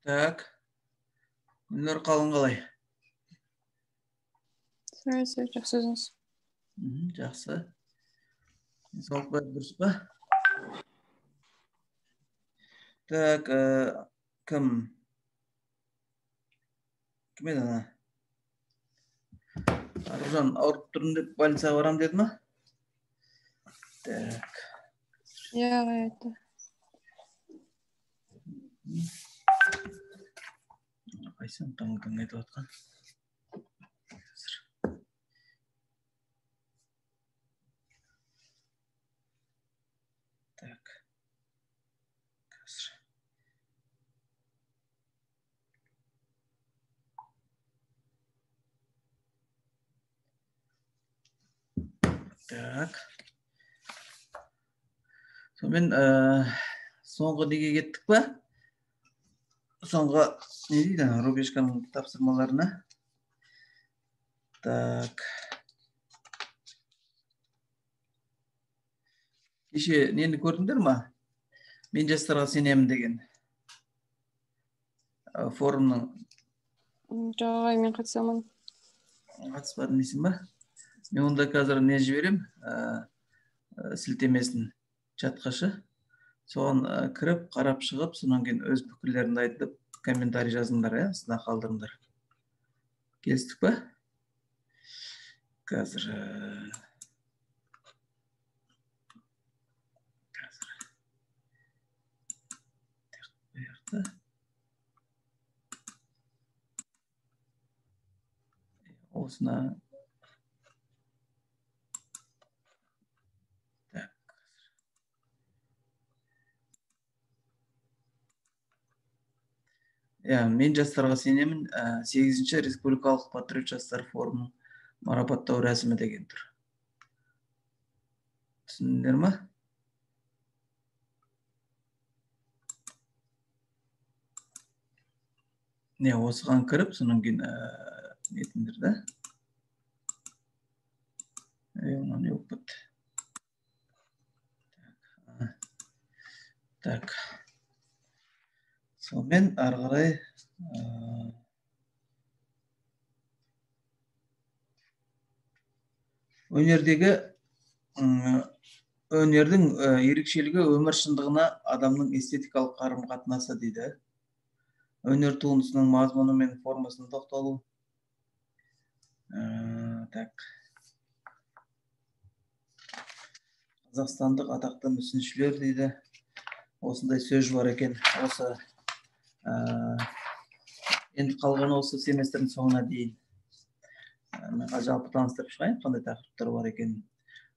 Так. Günler қалың қалай? Жақсы өзіңіз. Жақсы. Денсаулық бәрі дұрыс па? Так, кім? Кім еді ана? Аружан ауырып тұрмын деп больницаға барам деді ма? Так. Иә, айтты. Қайсың таң айтып жатқан? Так. Так. Сонымен соңғы неге кеттік па? Соңғы не дейді? Рубежканың тапсырмаларына. Так. Кеше нені көрдіңдер ма? Мен жастарға сенемін деген форумның. Жоқ, мен қатысамын. Қатыспадым дейсің ба? Мен онда қазір не жіберем? Сілтемесін чатқашы. Соған кіріп, қарап шығып, сонан кейін өз пікірлеріңді айтып, комментарий жазыңдар, сынақ қалдырыңдар. Келістік па? Қазір осына мен жастарға сенемін, 8-ші республикалық патриот жастар форумының марапаттау рәсімі деген тұр. Түсіндіңдер ма? Не, осыған кіріп, сонан кейін нетіңдер да? Оны не өкпет. Так. Сонымен арғарай өнердің ерекшелігі өмір шындығына адамның эстетикалық қарым-қатынасы дейді. Өнер туындысының мазмұны мен формасына тоқталу. Так. Қазақстандық атақты мүсіншілер дейді. Осындай сөз бар екен. Осы енді қалған осы семестрдің соңына дейін. Мен жалпы таныстырып шығайын, қандай тақырыптар бар екен.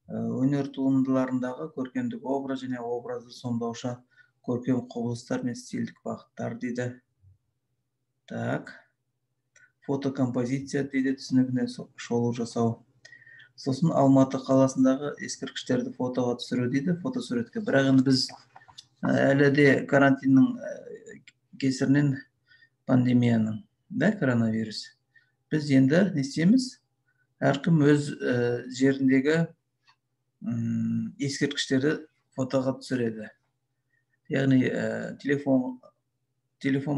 Өнер туындыларындағы көркемдік образ және образды сомдаушы көркем құбылыстар мен стильдік бағыттар дейді. Так. Фотокомпозиция дейді, түсінігіне шолу жасау. Сосын Алматы қаласындағы ескерткіштерді фотоға түсіру дейді, фотосуретке. Бірақ енді біз әлі де карантиннің кесірінен пандемияның, коронавирус. Біз енді не істейміз? Әркім өз жеріндегі ескерткіштерді фотоға түсіреді. Яғни телефон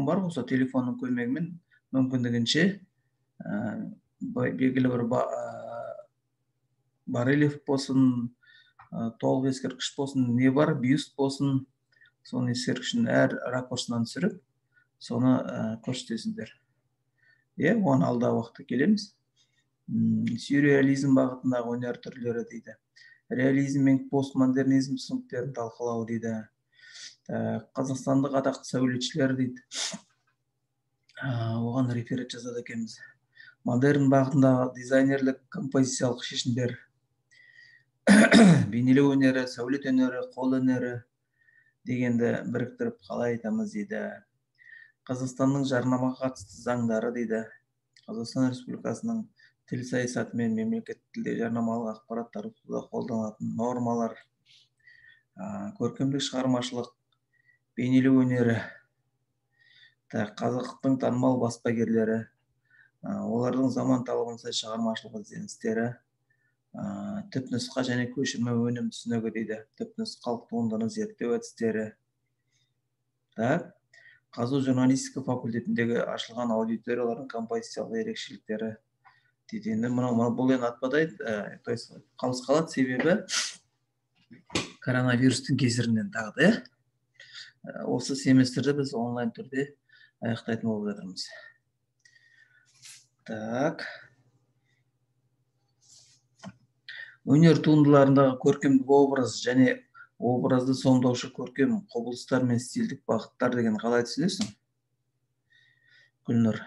бар болса, телефонның көмегімен мүмкіндігінше белгілі бір барельеф болсын, толық ескерткіш болсын, не бар, бюст болсын, соның ескерткішін әр ракурсынан түсіріп, соны көрсетесіңдер. Оған алдағы уақытта келеміз. Сюрреализм бағытындағы өнер түрлері дейді. Реализм мен постмодернизм түсініктерін талқылау дейді. Қазақстандық атақты сәулетшілер дейді. Оған реферат жазады екенбіз. Модерн бағытындағы дизайнерлік композициялық шешімдер. Бейнелеу өнері, сәулет өнері, қол өнері дегенді біріктіріп қалай айтамыз дейді. Қазақстанның жарнамаға қатысты заңдары дейді. Қазақстан Республикасының тіл саясаты мен мемлекеттік тілде жарнамалық ақпарат таратуда қолданылатын нормалар, көркемдік шығармашылық, бейнелеу өнері, қазақтың танымал баспагерлері, олардың заман талабына сай шығармашылық ізденістері, түпнұсқа және көшірме өнім түсінігі дейді. Түпнұсқалық туындыны зерттеу әдістері. Қазу журналистика факультетіндегі ашылған аудиториялардың композициялық ерекшеліктері дейді. Енді бұл енді атпадай қалыс қалады, себебі коронавирустың кесірінен тағы да осы семестрді біз онлайн түрде аяқтайтын болып жатырмыз. Өнер туындыларындағы көркемдік образ және образды сомдаушы көркем құбылыстар мен стильдік бағыттар деген қалай түсінесің, Гүлнұр?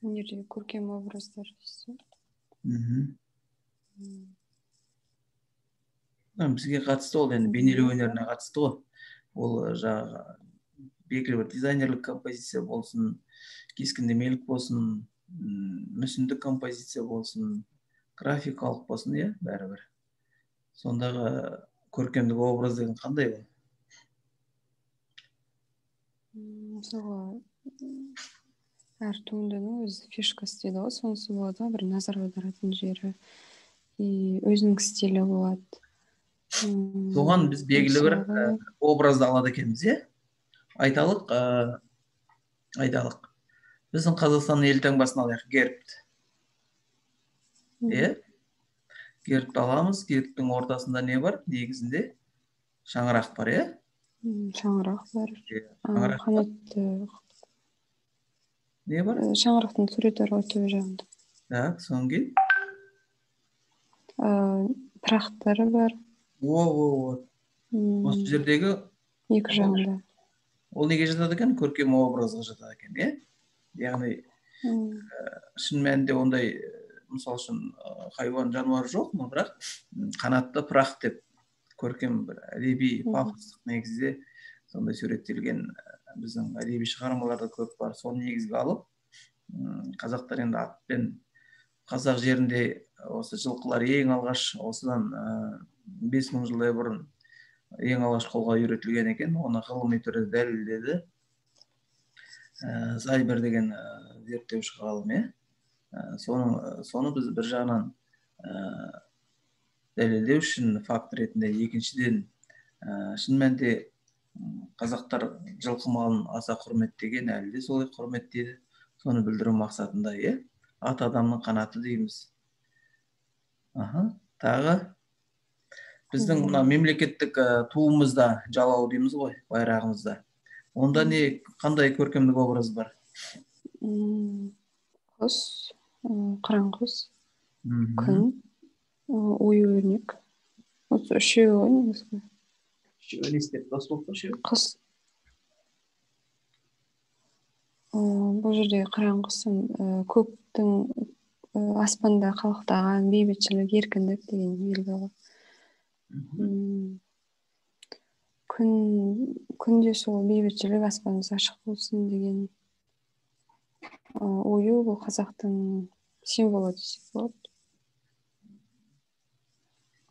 Өнердегі көркем образдар. Бізге қатысты ол, енді бейнелеу өнеріне қатысты ғой. Ол жаңағы белгілі бір дизайнерлік композиция болсын, кескіндемелік болсын, мүсіндік композиция болсын, графикалық болсын, бәрібір. Сондағы көркемдік образ деген қандай ол? Мысалға, әр туындының өз фишкасы дейді ғой, сонысы болады, бір назар аударатын жері, өзінің стилі болады. Соған біз белгілі бір образды алады екенбіз, айталық. Біздің Қазақстанның елтаңбасын алайық, гербті. Гербті аламыз, гербтің ортасында не бар? Негізінде шаңырақ бар, Шаңырақ бар. Қанатты. Не бар? Шаңырақтың суреті бар төбе жағында. Содан кейін? Пырақтары бар. Осы жердегі екі жағында. Ол неге жатады екен? Көркем образға жатады екен, яғни шын мәнінде ондай, мысал үшін, хайуан жануар жоқ, но бірақ қанатты пырақ деп көркем бір әдеби пафостық негізде сондай суреттелген біздің әдеби шығармаларда көп бар. Соны негізге алып, қазақтар енді атпен қазақ жерінде осы жылқылар ең алғаш осыдан 5000 жылдай бұрын ең алғаш қолға үйретілген екен. Оны ғылыми түрде дәлелдеді Зайбер деген зерттеуші ғалым. Соны біз бір жағынан дәлелдеу үшін факт ретінде, екіншіден шын мәнінде қазақтар жылқы малын аса құрметтеген, әлі де солай құрметтеді. Соны білдіру мақсатында, ат адамның қанаты дейміз. Тағы біздің мына мемлекеттік туымызда жалау дейміз ғой, байрағымызда. Онда қандай көркемдік образ бар? Құс, қыран құс, күн, ою-өрнек. Осы үшеуі ғой негізгі. Үшеуі не істеп дос болып па, үшеуі? Құс. Бұл жерде қыран құсын көктің аспанда қалықтаған бейбітшілік, еркіндік деген белгі ғой. Күнде сол бейбітшілік, аспанымыз ашық болсын деген. Ою бұл қазақтың символы десек болады.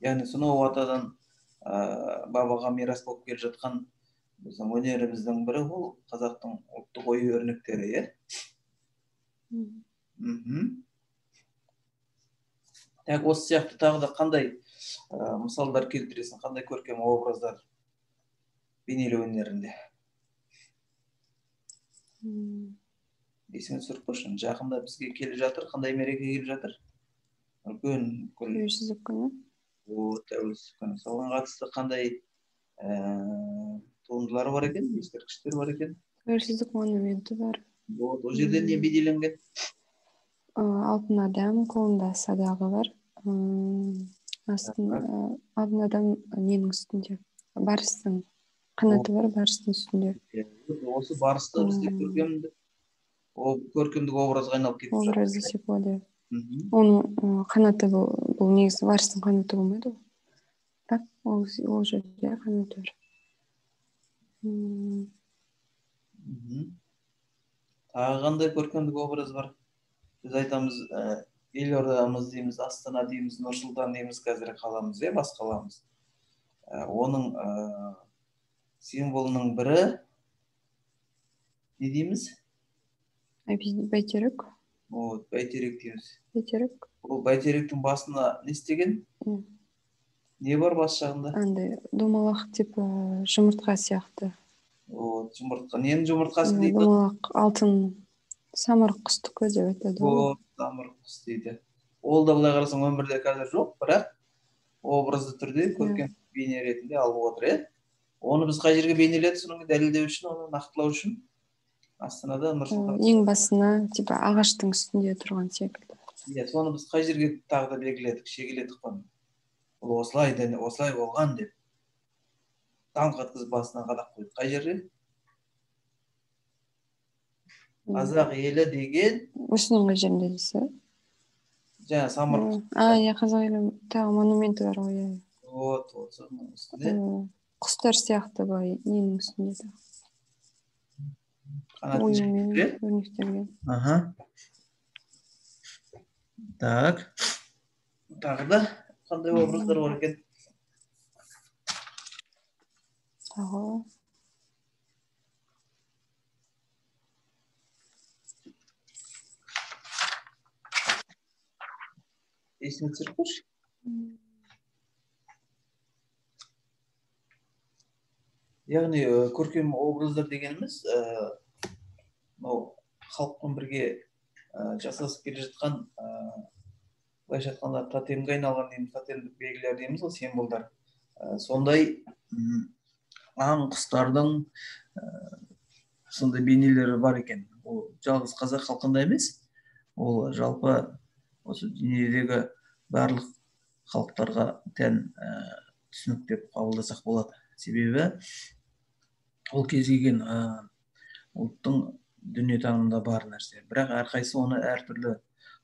Яғни сонау атадан бабаға мирас болып келе жатқан біздің өнеріміздің бірі ол қазақтың ұлттық ою өрнектері, Осы сияқты тағы да қандай мысалдар келтіресің, қандай көркем образдар бейнелеу өнерінде? Есіңе түсіріп қойшы, жақында бізге келе жатыр, қандай мереке келе жатыр? Үлкен тәуелсіздік күні. Тәуелсіздік күні. Соған қатысты қандай туындылары бар екен, ескерткіштер бар екен? Тәуелсіздік монументі бар. Ол жерде не бейнеленген? Алтын адам, қолында садағы бар. Алтын адам ненің үстінде? Барыстың қанаты бар, барыстың үстінде. Осы барысты бізде көркемдік образға айналып кетті. Образ десек болады. Оның қанаты бұл негізі барыстың қанаты болмайды ғой. Так, ол жерде қанаты бар. Тағы қандай көркемдік образ бар? Біз айтамыз, елордамыз дейміз, Астана дейміз, Нұр-Сұлтан дейміз, қазір қаламыз, бас қаламыз. Оның символының бірі не дейміз? Бәйтерек. Бәйтерек дейміз. Бәйтерек. Ол бәйтеректің басына не істеген? Не бар бас жағында? Андай домалақ типі жұмыртқа сияқты. Жұмыртқа. Ненің жұмыртқасы дейді? Домалақ алтын самұрық құстікі деп айтады ғой. Самұрық құс дейді. Ол да былай қарасаң өмірде қазір жоқ, бірақ образды түрде көркем бейне ретінде алып отыр, Оны біз қай жерге бейнеледік, соны дәлелдеу үшін, оны нақтылау үшін Астанада, Нұр-Сұлтан. Ең басына типа ағаштың үстінде тұрған секілді. Соны біз қай жерге тағы да белгіледік, шегеледік қой. Ол осылай болған деп. Даңқ атқызып басына қадап қойдық. Қай жерге? Қазақ елі деген. Осының қай жерінде дейсіз? Жаңа самұрық. Қазақ елі тағы монументі бар ғой. Соның үстінде. Құстар сияқты бар, ненің үстінде. Оюмен өрнектелген. Так. Тағы да қандай образдар бар екен? Тағы. Есіне түсіріп қойшы. Яғни көркем образдар дегеніміз халықпен бірге жасасып келе жатқан, былайша айтқанда тотемге айналған дейміз, тотемдік белгілер дейміз ғой, символдар. Сондай аң құстардың сондай бейнелері бар екен. Ол жалғыз қазақ халқында емес, ол жалпы осы дүниедегі барлық халықтарға тән түсінік деп қабылдасақ болады. Себебі ол кез келген ұлттың дүниетанымында бар нәрсе. Бірақ әрқайсысы оны әртүрлі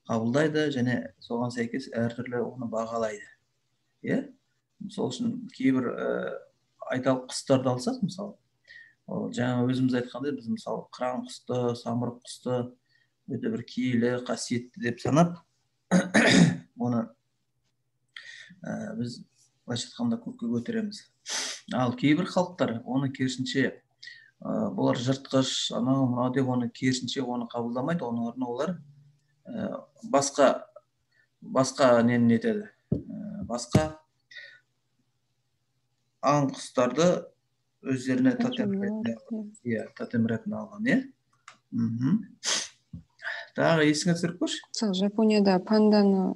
қабылдайды және соған сәйкес әртүрлі оны бағалайды. Сол үшін кейбір айталық құстарды алсақ, мысалы, жаңа өзіміз айтқандай, біз мысалы қыран құсты, самұрық құсты өте бір киелі, қасиетті деп санап, оны біз былайша айтқанда көкке көтереміз. Ал кейбір халықтар оны керісінше, бұлар жыртқыш, анау мынау деп оны керісінше оны қабылдамайды, оның орнына олар басқа нені нетеді, басқа аң құстарды өздеріне тотем ретінде алған, Тағы есіңе түсіріп көрші? Жапонияда панданы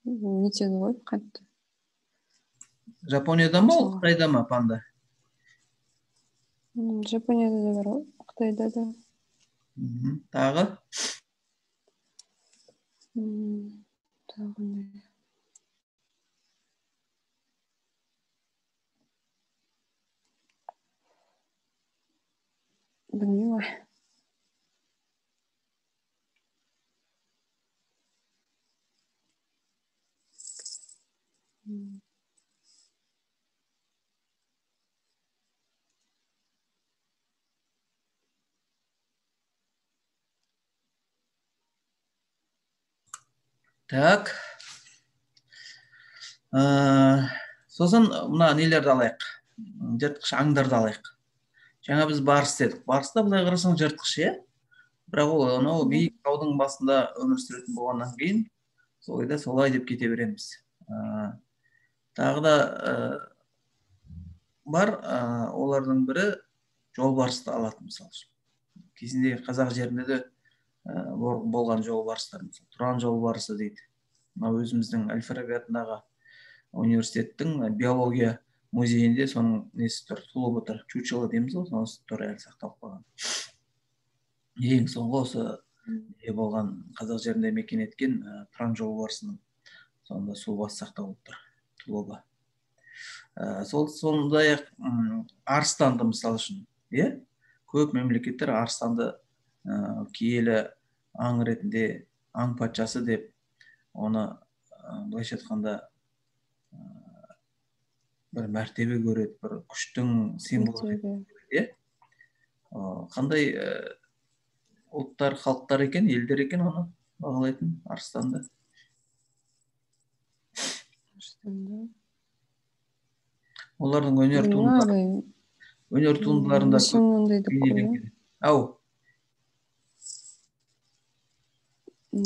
нетеді ғой, қатты. Жапонияда ма, Қытайда ма панда? Жапонияда да бар ғой, Қытайда да. Тағы? Тағы не? Білмеймін ғой. Так. Сосын мына нелерді алайық. Жыртқыш аңдарды алайық. Жаңа біз барыс дедік. Барыста былай қарасаң жыртқыш, бірақ ол биік таудың басында өмір сүретін болғаннан кейін солай деп кете береміз. Тағы да бар, олардың бірі жолбарысты алатын, мысалы. Кезінде қазақ жерінде де болған жолбарыстар, Тұран жолбарысы дейді. Өзіміздің Әл-Фараби атындағы университеттің биология музейінде соның несі тұр, тұлыбы тұр, чучело дейміз ғой, соның тұр әлі сақталып қалған. Ең соңғы осы болған қазақ жерінде мекен еткен Тұран жолбарысының сонда сұлбасы сақталып тұр, тұлыбы. Сондай-ақ арыстанды мысал үшін, көп мемлекеттер арыстанды киелі аң ретінде, аң патшасы деп, оны былайша айтқанда бір мәртебе көреді, бір күштің символы. Қандай ұлттар, халықтар екен, елдер екен оны бағалайтын Арыстанды? Олардың өнер туындыларында бейнеленген. Ау.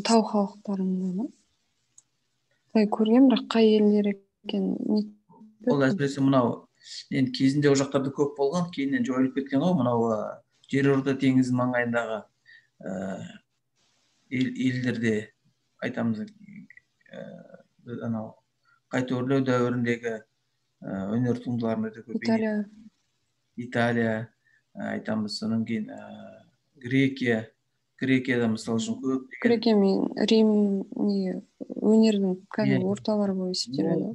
Тау халықтарында ма? Көрген, бірақ қай елдер екен? Ол әсіресе мынау, енді кезінде ол жақтарда көп болған, кейіннен жойылып кеткен ғой, мынау Жерорта теңізі маңайындағы елдерде айтамыз, анау қайта өрлеу дәуіріндегі өнер туындыларында да көп. Италия, айтамыз, содан кейін Грекияда мысалы үшін көп. Грекия мен Рим өнердің кәдімгі орталары болып есептеледі.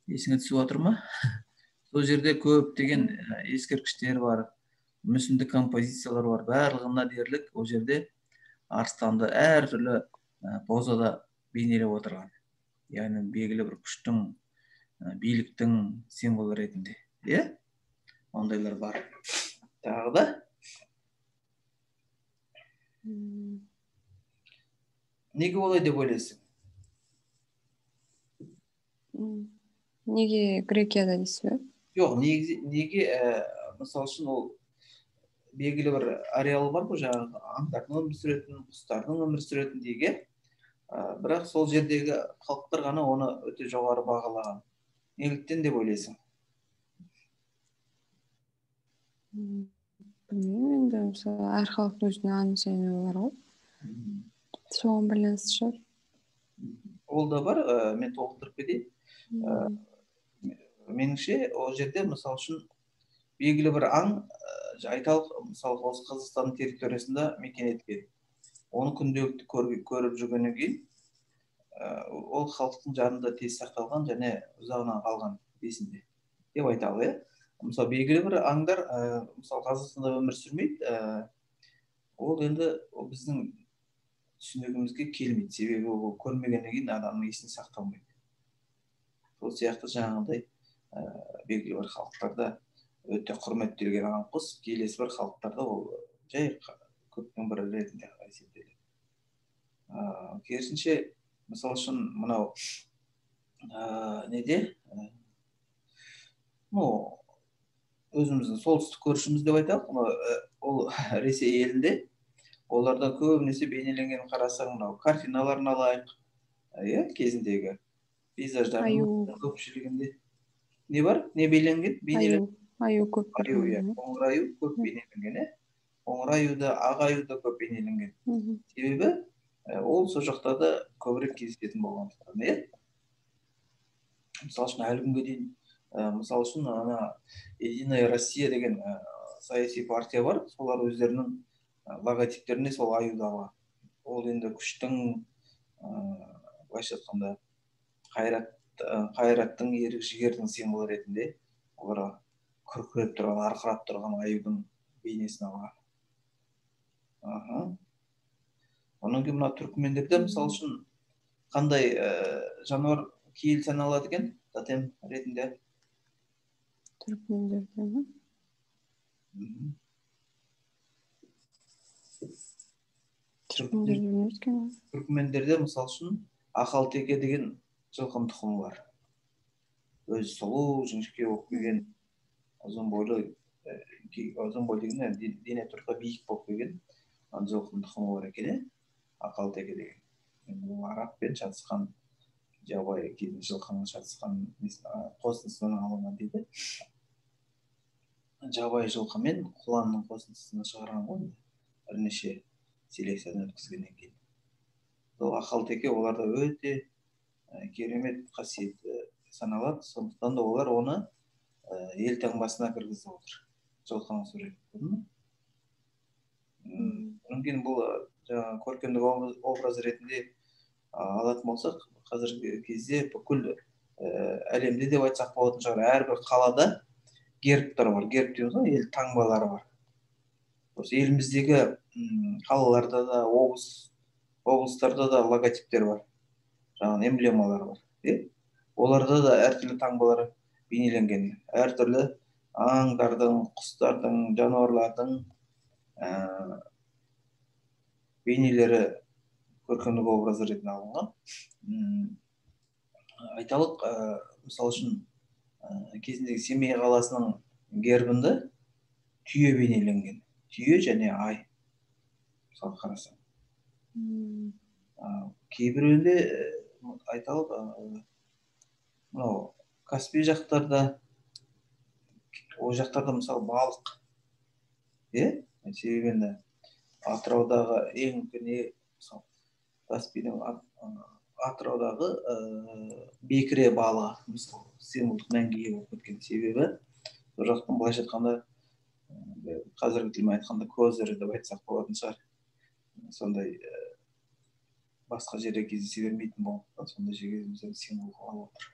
Есіңе түсіп отыр ма? Сол жерде көп деген ескерткіштер бар, мүсіндік композициялар бар. Барлығына дерлік ол жерде Арыстанды әртүрлі позада бейнелеп отырған. Яғни белгілі бір күштің, биліктің символы ретінде. Ондайлар бар. Тағы да? Неге олай деп ойлайсың? Неге Грекияда дейсіз бе? Жоқ, неге, мысалы үшін ол белгілі бір ареалы бар ғой, жаңағы аңдардың өмір сүретін, құстардың өмір сүретін деге. Бірақ сол жердегі халықтар ғана оны өте жоғары бағалаған. Неліктен деп ойлайсың? Білмеймін, енді мысалы әр халықтың өзінің аңсайыны бар ғой. Соған байланысты шығар. Ол да бар, мен толықтырып кетейін. Меніңше ол жерде мысалы үшін белгілі бір аң, айталық, мысалы осы Қазақстан территориясында мекен еткен. Оны күнделікті көріп жүргеннен кейін, ол халықтың жанында тез сақталған және ұзағынан қалған есінде деп айталық. Мысалы белгілі бір аңдар, мысалы Қазақстанда өмір сүрмейді, ол енді біздің түсінігімізге келмейді, себебі ол көрмегеннен кейін адамның есіне сақталмайды. Сол сияқты жаңағыдай белгілі бір халықтарда өте құрметтелген аң құс, келесі бір халықтарда ол жай көптің бірі ретінде есептеледі. Керісінше, мысалы үшін мынау неде? Өзіміздің солтүстік көршіміз деп айталық, ол Ресей елінде. Оларда көбінесе бейнеленген қарасаң, мынау картиналарын алайық, кезіндегі пейзаждардың көпшілігінде не бар? Не бейнеленген? Аю көп бейнеленген. Қоңыр аю көп бейнеленген. Қоңыр аюда, ақ аюда көп бейнеленген. Себебі ол сол жақтарда көбірек кездесетін болғандықтан. Мысалы үшін әлі күнге дейін, мысалы үшін Единая Россия деген саяси партия бар, солар өздерінің логотиптеріне сол аюда бар. Ол енді күштің, былайша айтқанда, қайраттың, ерік жігердің символы ретінде олар күркіреп тұрған, арқырап тұрған аюдың бейнесін алған. Онан кейін мына түркмендерде мысалы үшін қандай жануар киелі саналады екен, тотем ретінде? Түркмендерде ме? Түркмендерде мысалы үшін Ақалтеке деген жылқының тұқымы бар. Өзі сұлу, жіңішке болып келген, ұзын бойлы деген дене тұрқы биік болып келген жылқының тұқымы бар екен, Ақалтеке деген. Бұл арақпен шатысқан, жабайы жылқының шатысқан қосындысынан алынған дейді. Жабайы жылқы мен құланның қосындысынан шығарған ғой, бірнеше селекциядан өткізгеннен кейін. Сол Ақалтеке оларда өте керемет қасиетті саналады, сондықтан да олар оны елтаңбасына кіргізіп отыр. Жылқының суретін. Одан кейін бұл көркемдік образ ретінде алатын болсақ, қазіргі кезде бүкіл әлемде деп айтсақ болатын шығар, әрбір қалада гербтар бар. Герб дейміз ғой, ел таңбалары бар. Осы еліміздегі қалаларда да, облыстарда да логотиптер бар. Жаңағы эмблемалар бар. Оларда да әртүрлі таңбалар бейнеленген, әртүрлі аңдардың, құстардың, жануарлардың бейнелері көркемдік образы ретінде алынған. Айталық, мысалы үшін кезіндегі Семей қаласының гербінде түйе бейнеленген. Түйе және ай. Мысалы қарасаң. Кейбіреуінде айталық, мынау Каспий жақтарда, ол жақтарда мысалы балық. Себебі енді Атыраудағы ең үлкен мысалы Каспийдің Атыраудағы бекіре балығы мысалы символдық мәнге ие болып кеткен. Себебі сол жақтың былайша айтқанда, қазіргі тілмен айтқанда көзірі деп айтсақ болатын шығар. Сондай басқа жерде кездесе бермейтін болғандықтан сондай жерге символ алып отыр.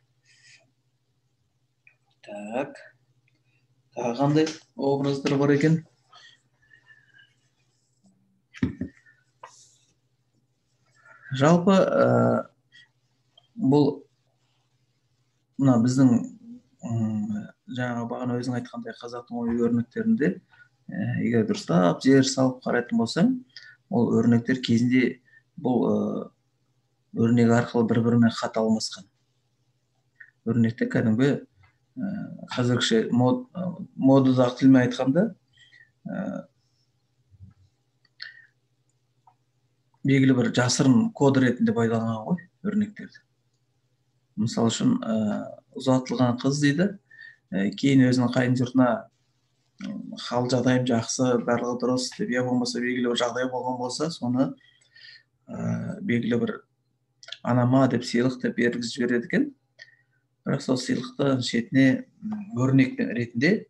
Так. Тағы қандай образдар бар екен? Жалпы бұл мына біздің жаңағы бағана өзің айтқандай қазақтың ою өрнектерінде егер дұрыстап зер салып қарайтын болсаң, ол өрнектер кезінде бұл өрнек арқылы бір-бірімен хат алмасқан. Өрнекте кәдімгі қазіргіше модадағы тілмен айтқанда белгілі бір жасырын код ретінде пайдаланған ғой өрнектерді. Мысалы үшін ұзатылған қыз дейді, кейін өзінің қайын жұртына хал жағдайым жақсы, барлығы дұрыс деп, я болмаса белгілі бір жағдай болған болса, соны белгілі бір анама деп сыйлық деп бергізіп жібереді екен. Бірақ сол сыйлықты шетіне өрнек ретінде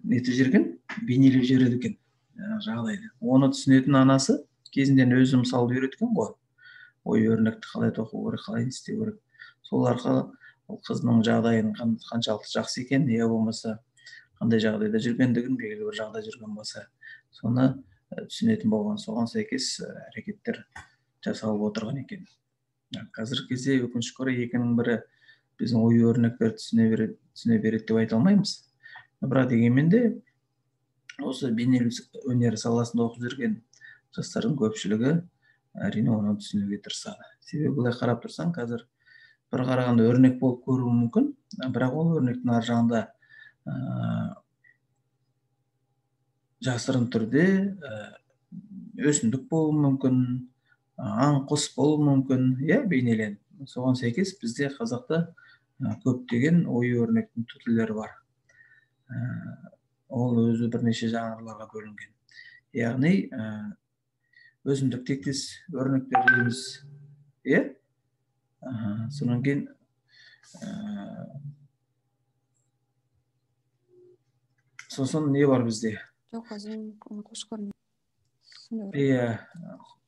нетіп жүрген, бейнелеп жібереді екен жағдайды. Оны түсінетін анасы кезінден өзі мысалды үйреткен ғой. Ой өрнекті қалай тоқу керек, қалай істеу керек. Сол арқылы қызының жағдайын қаншалықты жақсы екен, я болмаса қандай жағдайда жүргендігін, белгілі бір жағдай жүрген болса, соны түсінетін болған. Соған сәйкес әрекеттер жасалып отырған екен. Қазіргі кезде өкінішке орай екінің бірі біздің ою өрнектерді түсіне береді деп айта алмаймыз. Бірақ дегенмен де осы бейнелеу өнері саласында оқып жүрген жастардың көпшілігі әрине оны түсінуге тырысады. Себебі былай қарап тұрсаң, қазір бір қарағанда өрнек болып көруі мүмкін, бірақ ол өрнектің ар жағында жасырын түрде өсімдік болуы мүмкін, аң құс болуы мүмкін, бейнеленіп. Соған сәйкес бізде қазақта көптеген ою өрнектің түрлері бар. Ол өзі бірнеше жанрларға бөлінген. Яғни өзіндік тектес өрнектер дейміз. Сонан кейін сосын не бар бізде? Жоқ, азын қошқар.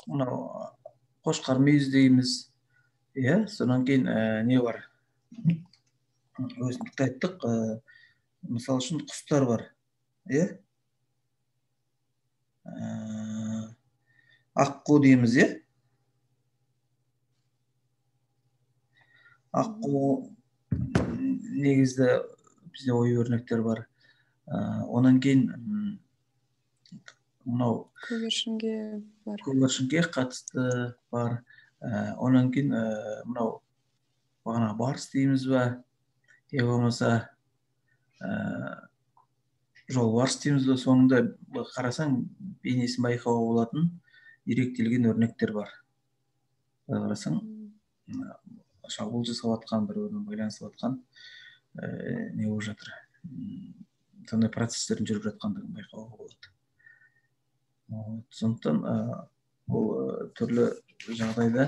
Мынау қошқар мүйіз дейміз. Сонан кейін не бар? Өзіндікті айттық. Мысалы үшін құстар бар. Аққу дейміз, аққу негізді бізде ою өрнектер бар. Онан кейін мынау көгершінге қатысты бар. Онан кейін мынау бағана барс дейміз ба, болмаса жолбарыс дейміз ба, соңында қарасаң бейнесін байқауға болатын иректелген өрнектер бар. Қарасаң шабуыл жасап жатқан, бір-бірімен байланысып жатқан не болып жатыр. Сондай процестердің жүріп жатқандығын байқауға болады. Сондықтан бұл түрлі жағдайда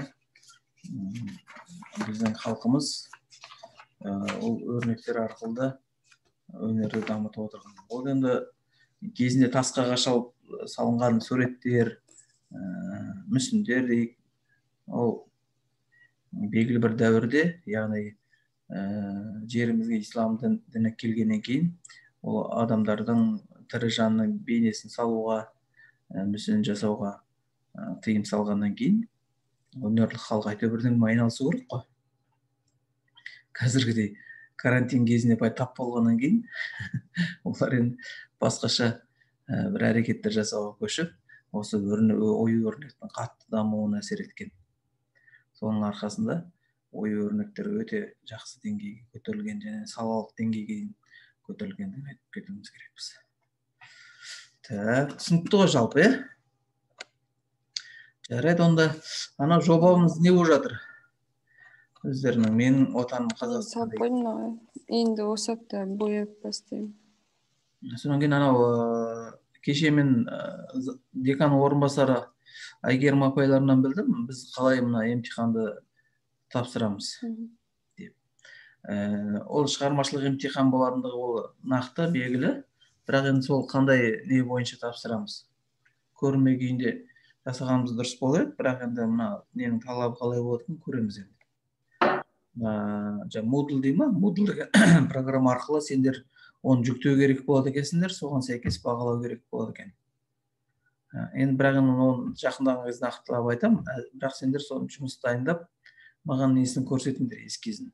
біздің халқымыз ол өрнектер арқылы да өнерді дамытып отырған. Ол енді кезінде тасқа қашалып салынған суреттер, мүсіндер дейік, ол белгілі бір дәуірде, яғни жерімізге ислам діні келгеннен кейін, ол адамдардың тірі жанның бейнесін салуға, мүсін жасауға тыйым салғаннан кейін, өнерлік халық әйтеуір бірдеңемен айналысу керек қой. Қазіргідей карантин кезінде тап болғаннан кейін олар енді басқаша бір әрекеттер жасауға көшіп, осы ою-өрнектің қатты дамуына әсер еткен. Соның арқасында ою-өрнектер өте жақсы деңгейге көтерілген және салалық деңгейге дейін көтерілгендігін айтып кетуіміз керекпіз. Так, түсінікті ғой жалпы, жарайды, онда ана жобамыз не болып жатыр? Өздерінің менің отаным Қазақстан. Енді осы апта бояп бастаймын. Содан кейін анау кеше мен декан орынбасары Айгерім апайларынан білдім, біз қалай мына емтиханды тапсырамыз деп. Ол шығармашылық емтихан болатындығы ол нақты белгілі, бірақ енді сол қандай не бойынша тапсырамыз. Көрінме күйінде жасағанымыз дұрыс болар, бірақ енді мына ненің талабы қалай болатынын көреміз енді. Moodle дей ма? Moodle деген программа арқылы сендер оны жүктеу керек болады екенсіңдер, соған сәйкес бағалау керек болады екен. Енді бірақ оны жақындаған кезде нақтылап айтамын, бірақ сендер соны жұмыс дайындап, маған несін көрсетіңдер, эскизін.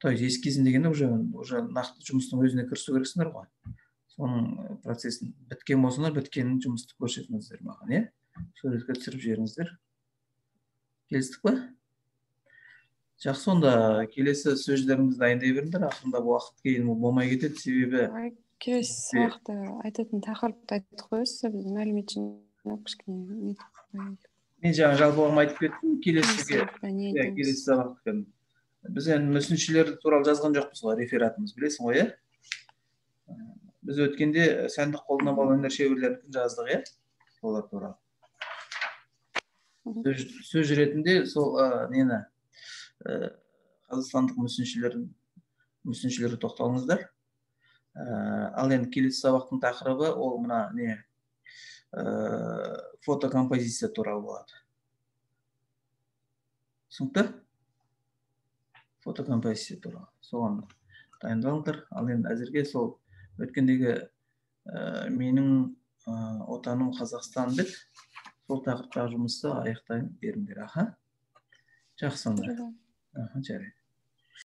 То есть эскизін дегенде уже нақты жұмыстың өзіне кірісу керексіңдер ғой. Соның процесін біткен болсыңдар, біткенін жұмысты көрсетіңіздер маған, суретке түсіріп жіберіңіздер. Келістік па? Жақсы, онда келесі сөздеріңізді дайындай беріңдер, ақырында уақыт кейін болмай кетеді, себебі келесі сабақта айтатын тақырыпты айтып қойсыз, біз мәлімет жинап кішкене нетіп қояйық. Мен жаңа жалпы айтып кеттім, келесі сабақта біз енді мүсіншілер туралы жазған жоқпыз ғой, рефератымыз, білесің ғой, Біз өткенде сәндік қолданбалы өнер шеберлерін жаздық, солар туралы. Сөз ретінде сол нені қазақстандық мүсіншілерге тоқталыңыздар. Ал енді келесі сабақтың тақырыбы ол мына фотокомпозиция туралы болады. Түсінікті? Фотокомпозиция туралы. Соған дайындалыңдар. Ал енді әзірге сол өткендегі менің отаным Қазақстан деп сол тақырыптағы жұмысты аяқтайын беріңдер. Жақсы, онда. Жарайды.